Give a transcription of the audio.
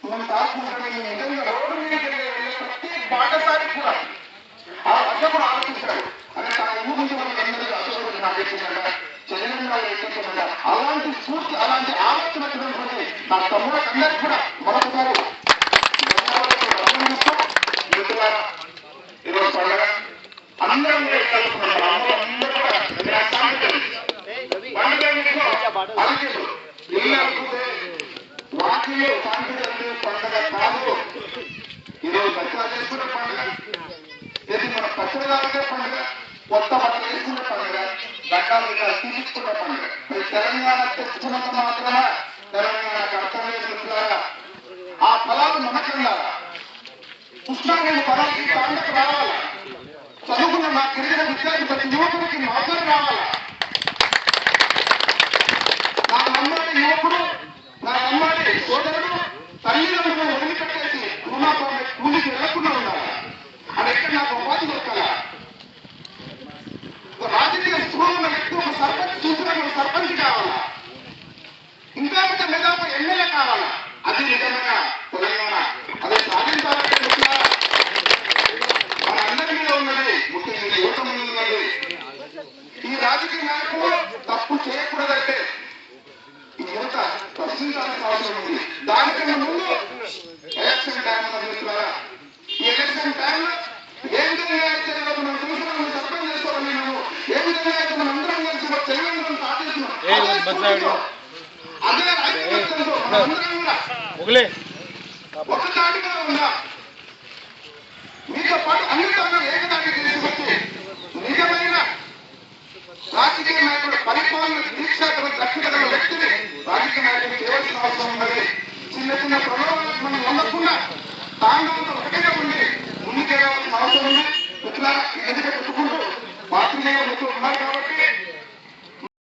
మనం కాకుండా నిజంగా రోడ్డు మీద వెళ్ళే ప్రతి బాటసారి కూడా ఆ అర్థకుడు ఆలోచిస్తాడు. అనే తన ఊరు నుంచి మనకి అందరికీ అర్థకుడు నాకేసిందట, చంద్రంగా వేసిందట. అలాంటి స్ఫూర్తి, అలాంటి ఆలోచన వచ్చినటువంటి నా తమ్ముళ్ళకి అందరికీ కూడా మరొకసారి అభినందిస్తూ, మిత్రులారా ఈరోజు పండుగ అందరం అందరూ కూడా వాటిలో సాంకేతిక పండుగ కాదు. ఈరోజు దసరా చేసుకునే పండుగ, ఇది మన పచ్చడిదారులే పండుగ, కొత్త బట్టలు వేసుకునే పండుగ, రకాలు తీసుకునే పండుగ. మరి తెలంగాణ తెచ్చుకున్నంత మాత్రమే తెలంగాణ కర్తవ్యం. ఆ ఫలాలు మనకుండాలా? కృష్ణారెడ్డి ఫలాలు ఈ పండుగ రావాలా? చదువుకున్న నా గిరిజన విద్యార్థి ప్రతి యువకుడికి మాత్రం రావాలా? నా అమ్మాయి యువకుడు, నా అమ్మాయి సోదరుడు తల్లిదండ్రులను వదిలిపెట్టేసి రుణాపాన్ని కూలికి వెళ్లకుండా ఉండాలి. అది ఎక్కడ నాకు ఉపాధి దొరకాల? రాజకీయ స్కూల్ వ్యక్తి ఒక సర్పంచ్ చూసిన సర్పంచ్ కావాలా? ఇంకా ఒక మెదాప ఎమ్మెల్యే కావాలా? అది నిజంగా తెలంగాణ. అది సాధించాలంటే మన అందరి మీద ఉన్నది, ముఖ్యంగా యువత మీద ఉన్నది. ఈ రాజకీయ నాయకులు తప్పు చేయకూడదంటే ఈ యువత ప్రశ్నించాల్సిన అవసరం ఉంది. దానికన్నా ముందు ఎలక్షన్ టైం మిత్రులారా, ఈ ఎలక్షన్ టైంలో ఏ విధంగా అయితే మనం చూసిన సర్పంచ్ చేసుకోవడం, మేము ఏ విధంగా అయితే మనం అందరం కలిసి తెలంగాణ సాధిస్తున్నాం, అదే ఐక్యమత్యంతో మనందరం కూడా ఒక దాటిగా ఉందా? మీతో పాటు అన్నిటిలో ఏకదాటి తీసుకొచ్చి నిజమైన రాజకీయ నాయకుడు, పరిపాలన దీక్ష దక్షిణ వ్యక్తిని రాజకీయ నాయకులు చేయవలసిన అవసరం ఉన్నది. చిన్న చిన్న ప్రలోభాలకు మనం నమ్మకుండా తాండంతో ఒకటిగా ఉండి ముందుకెళ్ళవలసిన అవసరం ఉంది. ఇట్లా ఎందుకు పెట్టుకుంటూ పార్టీ మిత్రులు ఉన్నారు కాబట్టి